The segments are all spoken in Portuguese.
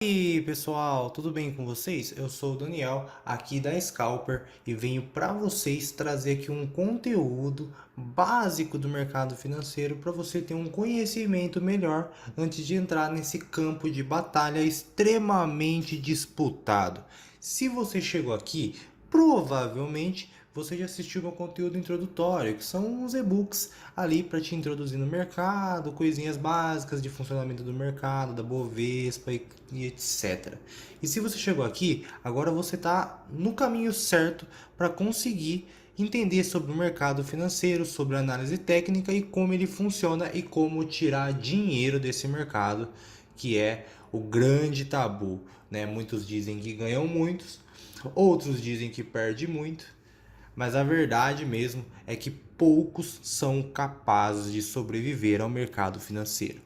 E aí, pessoal, tudo bem com vocês? Eu sou o Daniel, aqui da Scalper, e venho para vocês trazer aqui um conteúdo básico do mercado financeiro para você ter um conhecimento melhor antes de entrar nesse campo de batalha extremamente disputado. Se você chegou aqui, provavelmente você já assistiu meu conteúdo introdutório, que são uns e-books ali para te introduzir no mercado, coisinhas básicas de funcionamento do mercado, da Bovespa e etc. E se você chegou aqui, agora você está no caminho certo para conseguir entender sobre o mercado financeiro, sobre a análise técnica e como ele funciona e como tirar dinheiro desse mercado, que é o grande tabu, né? Muitos dizem que ganham muitos, outros dizem que perde muito, mas a verdade mesmo é que poucos são capazes de sobreviver ao mercado financeiro.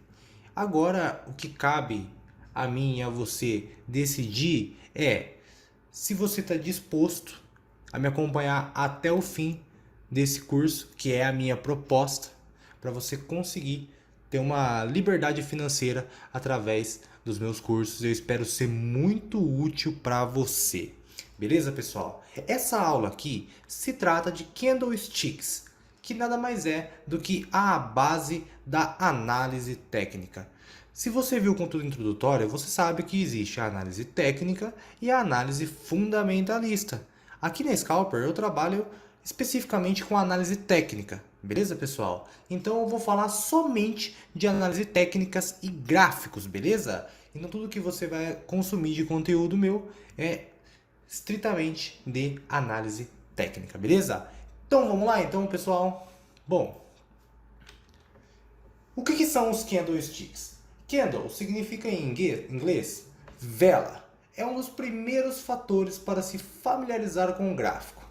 Agora, o que cabe a mim e a você decidir é se você está disposto a me acompanhar até o fim desse curso, que é a minha proposta, para você conseguir ter uma liberdade financeira através dos meus cursos. Eu espero ser muito útil para você. Beleza, pessoal? Essa aula aqui se trata de candlesticks, que nada mais é do que a base da análise técnica. Se você viu o conteúdo introdutório, você sabe que existe a análise técnica e a análise fundamentalista. Aqui na Scalper eu trabalho especificamente com análise técnica, beleza, pessoal? Então eu vou falar somente de análise técnicas e gráficos, beleza? Então tudo que você vai consumir de conteúdo meu é estritamente de análise técnica, beleza? Então vamos lá, então, pessoal. Bom, o que são os candlesticks? Candle significa em inglês vela. É um dos primeiros fatores para se familiarizar com o gráfico.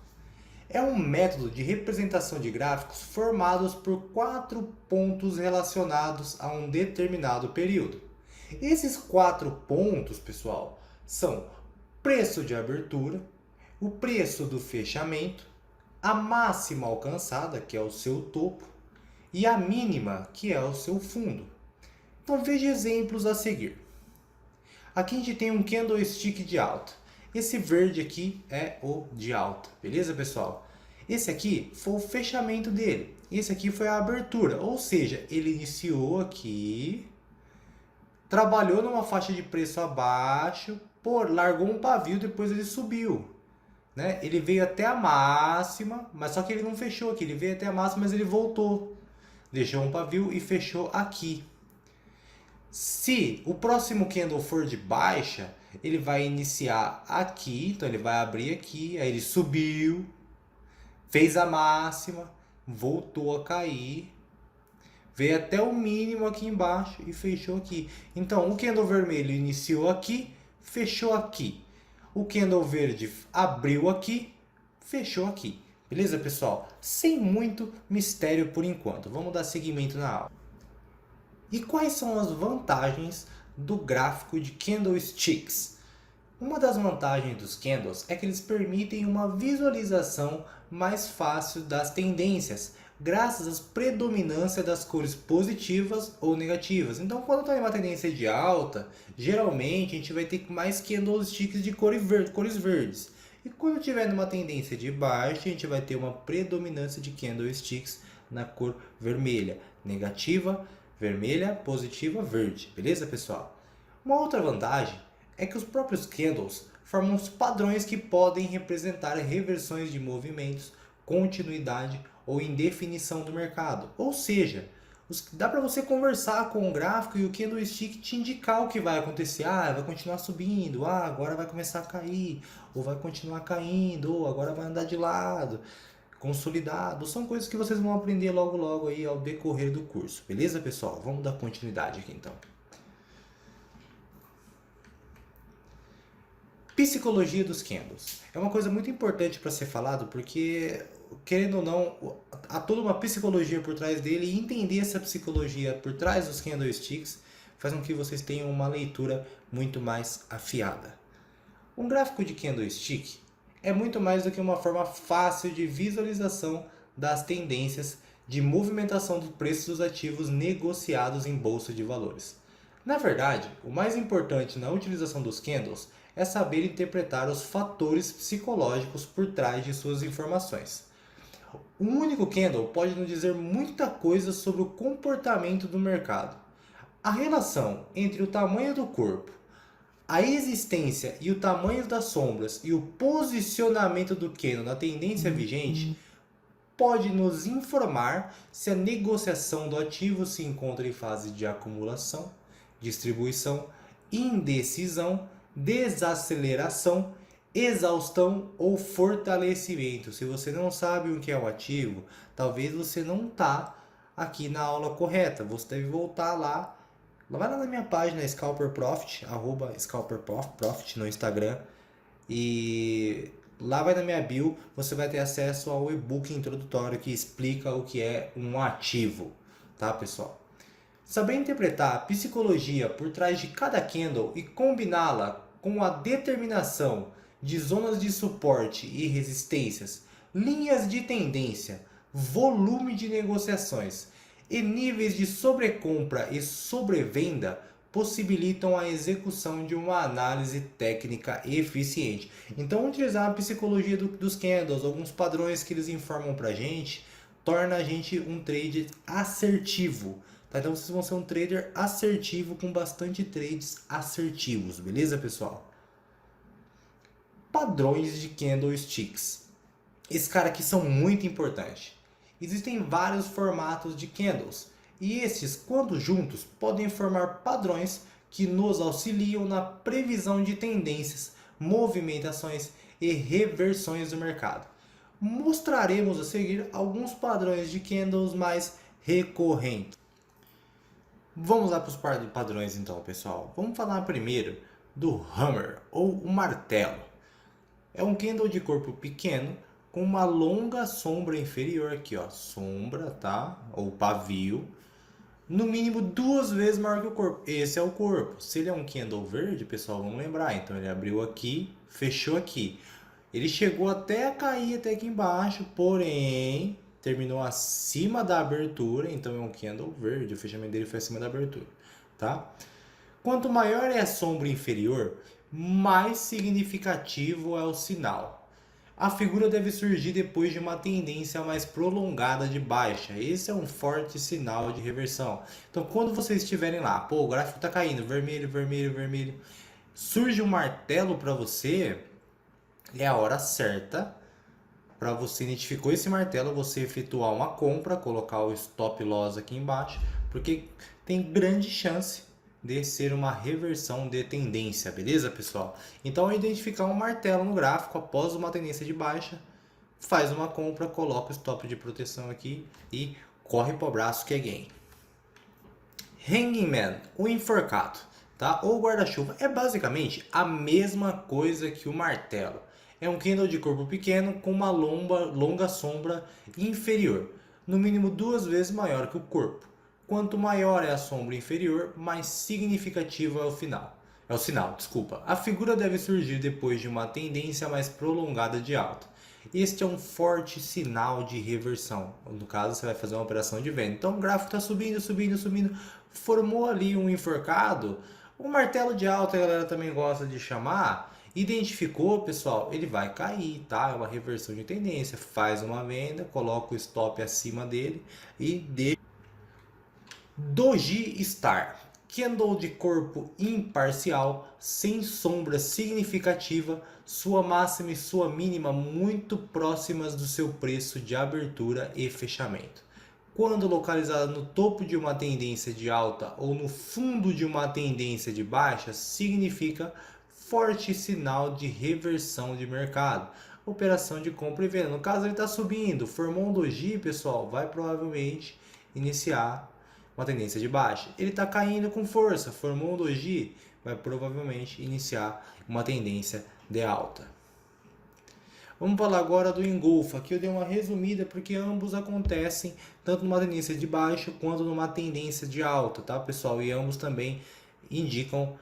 É um método de representação de gráficos formados por 4 pontos relacionados a um determinado período. Esses 4 pontos, pessoal, são preço de abertura, o preço do fechamento, a máxima alcançada, que é o seu topo, e a mínima, que é o seu fundo. Então veja exemplos a seguir. Aqui a gente tem um candlestick de alta. Esse verde aqui é o de alta, beleza, pessoal? Esse aqui foi o fechamento dele. Esse aqui foi a abertura, ou seja, ele iniciou aqui, trabalhou numa faixa de preço abaixo, largou um pavio, depois ele subiu. Né? Ele veio até a máxima, mas só que ele não fechou aqui. Ele veio até a máxima, mas ele voltou. Deixou um pavio e fechou aqui. Se o próximo candle for de baixa, ele vai iniciar aqui, então ele vai abrir aqui, aí ele subiu, fez a máxima, voltou a cair, veio até o mínimo aqui embaixo e fechou aqui. Então o candle vermelho iniciou aqui, fechou aqui. O candle verde abriu aqui, fechou aqui. Beleza, pessoal? Sem muito mistério por enquanto. Vamos dar seguimento na aula. E quais são as vantagens do gráfico de candlesticks? Uma das vantagens dos candles é que eles permitem uma visualização mais fácil das tendências, graças à predominância das cores positivas ou negativas. Então, quando está em uma tendência de alta, geralmente a gente vai ter mais candlesticks de cores verdes. E quando tiver numa tendência de baixa, a gente vai ter uma predominância de candlesticks na cor vermelha, negativa, vermelha, positiva, verde. Beleza, pessoal? Uma outra vantagem é que os próprios candles formam os padrões que podem representar reversões de movimentos, continuidade ou indefinição do mercado. Ou seja, dá para você conversar com o gráfico e o candlestick te indicar o que vai acontecer. Ah, vai continuar subindo, ah, agora vai começar a cair, ou vai continuar caindo, ou agora vai andar de lado, consolidado. São coisas que vocês vão aprender logo logo aí ao decorrer do curso. Beleza, pessoal? Vamos dar continuidade aqui então. Psicologia dos candles. É uma coisa muito importante para ser falado porque, querendo ou não, há toda uma psicologia por trás dele e entender essa psicologia por trás dos candlesticks faz com que vocês tenham uma leitura muito mais afiada. Um gráfico de candlestick é muito mais do que uma forma fácil de visualização das tendências de movimentação dos preços dos ativos negociados em bolsa de valores. Na verdade, o mais importante na utilização dos candles é saber interpretar os fatores psicológicos por trás de suas informações. Um único candle pode nos dizer muita coisa sobre o comportamento do mercado. A relação entre o tamanho do corpo, a existência e o tamanho das sombras e o posicionamento do candle na tendência vigente pode nos informar se a negociação do ativo se encontra em fase de acumulação, distribuição, indecisão, desaceleração, exaustão ou fortalecimento. Se você não sabe o que é o ativo, talvez você não está aqui na aula correta. Você deve voltar lá. Vai lá na minha página Scalper Profit, @ScalperProfit no Instagram, e lá vai na minha bio, você vai ter acesso ao e-book introdutório que explica o que é um ativo, tá, pessoal? Saber interpretar a psicologia por trás de cada candle e combiná-la com a determinação de zonas de suporte e resistências, linhas de tendência, volume de negociações e níveis de sobrecompra e sobrevenda possibilitam a execução de uma análise técnica eficiente. Então, utilizar a psicologia dos candles, alguns padrões que eles informam para a gente, torna a gente um trader assertivo. Tá? Então, vocês vão ser um trader assertivo com bastante trades assertivos, beleza, pessoal? Padrões de candlesticks. Esse cara aqui são muito importantes. Existem vários formatos de candles e esses, quando juntos, podem formar padrões que nos auxiliam na previsão de tendências, movimentações e reversões do mercado. Mostraremos a seguir alguns padrões de candles mais recorrentes. Vamos lá para os padrões então, pessoal. Vamos falar primeiro do hammer ou o martelo. É um candle de corpo pequeno com uma longa sombra inferior aqui, ó, sombra, tá? Ou pavio, no mínimo 2 vezes maior que o corpo. Esse é o corpo. Se ele é um candle verde, pessoal, vamos lembrar. Então ele abriu aqui, fechou aqui. Ele chegou até a cair até aqui embaixo, porém terminou acima da abertura, então é um candle verde. O fechamento dele foi acima da abertura, tá? Quanto maior é a sombra inferior, mais significativo é o sinal. A figura deve surgir depois de uma tendência mais prolongada de baixa. Esse é um forte sinal de reversão. Então, quando vocês estiverem lá, pô, o gráfico está caindo, vermelho, vermelho, vermelho, surge um martelo para você, é a hora certa para você identificar esse martelo, você efetuar uma compra, colocar o stop loss aqui embaixo, porque tem grande chance de ser uma reversão de tendência, beleza, pessoal? Então, ao identificar um martelo no gráfico após uma tendência de baixa, faz uma compra, coloca o stop de proteção aqui e corre para o braço que é gain. Hanging Man, o enforcado, tá? Ou guarda-chuva, é basicamente a mesma coisa que o martelo. É um candle de corpo pequeno com uma longa sombra inferior, no mínimo 2 vezes maior que o corpo. Quanto maior é a sombra inferior, mais significativo é o final. É o sinal, desculpa. A figura deve surgir depois de uma tendência mais prolongada de alta. Este é um forte sinal de reversão. No caso, você vai fazer uma operação de venda. Então, o gráfico está subindo, subindo, subindo. Formou ali um enforcado. O martelo de alta, a galera também gosta de chamar. Identificou, pessoal, ele vai cair, tá? É uma reversão de tendência. Faz uma venda, coloca o stop acima dele e deixa. Doji Star, candle de corpo imparcial, sem sombra significativa, sua máxima e sua mínima muito próximas do seu preço de abertura e fechamento. Quando localizada no topo de uma tendência de alta ou no fundo de uma tendência de baixa, significa forte sinal de reversão de mercado. Operação de compra e venda. No caso, ele está subindo, formou um doji, pessoal, vai provavelmente iniciar uma tendência de baixa. Ele está caindo com força, formou um doji, vai provavelmente iniciar uma tendência de alta. Vamos falar agora do engolfo. Aqui eu dei uma resumida porque ambos acontecem tanto numa tendência de baixa quanto numa tendência de alta, tá, pessoal? E ambos também indicam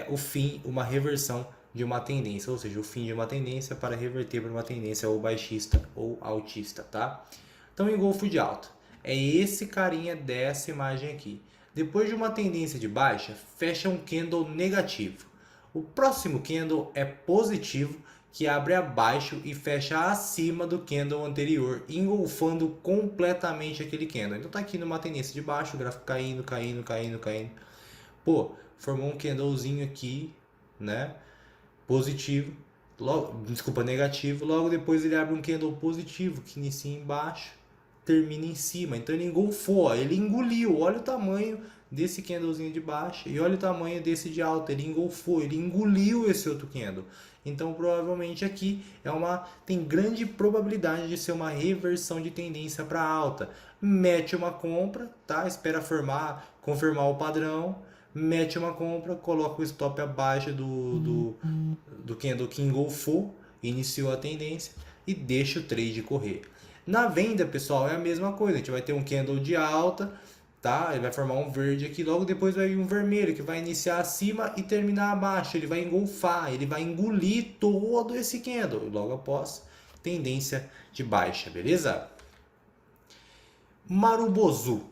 o fim, uma reversão de uma tendência, ou seja, o fim de uma tendência para reverter para uma tendência ou baixista ou altista, tá? Então, engolfo de alta. É esse carinha dessa imagem aqui. Depois de uma tendência de baixa, fecha um candle negativo. O próximo candle é positivo, que abre abaixo e fecha acima do candle anterior, engolfando completamente aquele candle. Então tá aqui numa tendência de baixo, o gráfico caindo, caindo, caindo, caindo. Pô, formou um candlezinho aqui, né? Positivo, desculpa, negativo. Logo depois ele abre um candle positivo, que inicia embaixo, termina em cima. Então ele engolfou, ó, ele engoliu. Olha o tamanho desse candlezinho de baixo e olha o tamanho desse de alta. Ele engolfou, ele engoliu esse outro candle. Então provavelmente aqui tem grande probabilidade de ser uma reversão de tendência para alta. Mete uma compra, tá? Espera confirmar o padrão. Mete uma compra, coloca o stop abaixo do candle que engolfou, iniciou a tendência e deixa o trade correr. Na venda, pessoal, é a mesma coisa. A gente vai ter um candle de alta, tá? Ele vai formar um verde aqui, logo depois vai vir um vermelho que vai iniciar acima e terminar abaixo. Ele vai engolfar, ele vai engolir todo esse candle logo após tendência de baixa, beleza? Marubozu.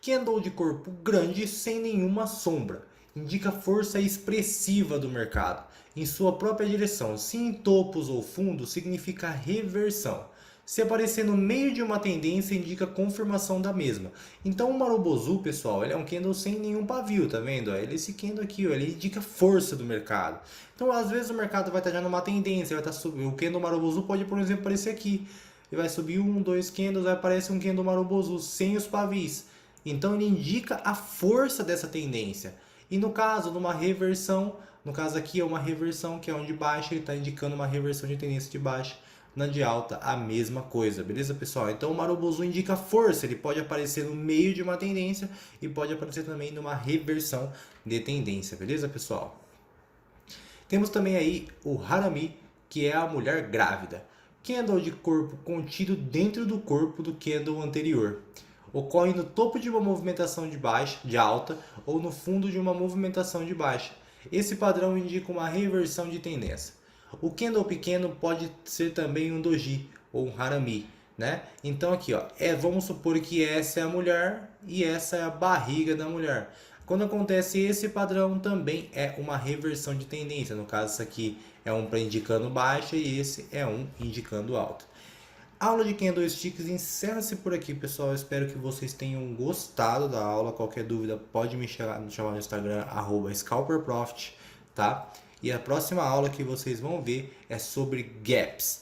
Candle de corpo grande sem nenhuma sombra. Indica força expressiva do mercado em sua própria direção. Se em topos ou fundos, significa reversão. Se aparecer no meio de uma tendência, indica confirmação da mesma. Então o Marubozu, pessoal, ele é um candle sem nenhum pavio, tá vendo? Esse candle aqui, ele indica força do mercado. Então às vezes o mercado vai estar já numa tendência, vai estar subindo. O candle Marubozu pode, por exemplo, aparecer aqui. Ele vai subir 1, 2 candles, aí aparece um candle Marubozu sem os pavis. Então ele indica a força dessa tendência. E no caso, numa reversão, no caso aqui é uma reversão que é onde baixa, ele está indicando uma reversão de tendência de baixa. Na de alta, a mesma coisa, beleza, pessoal? Então o Marubozu indica força, ele pode aparecer no meio de uma tendência e pode aparecer também numa reversão de tendência, beleza, pessoal? Temos também aí o Harami, que é a mulher grávida. Candle de corpo contido dentro do corpo do candle anterior. Ocorre no topo de uma movimentação de alta ou no fundo de uma movimentação de baixa. Esse padrão indica uma reversão de tendência. O candle pequeno pode ser também um doji ou um harami, né? Então aqui, ó, vamos supor que essa é a mulher e essa é a barriga da mulher. Quando acontece esse padrão, também é uma reversão de tendência. No caso, isso aqui é um indicando baixa e esse é um indicando alta. A aula de Candlesticks encerra-se por aqui, pessoal. Eu espero que vocês tenham gostado da aula. Qualquer dúvida pode me chamar no Instagram, @scalperprofit, tá? E a próxima aula que vocês vão ver é sobre gaps.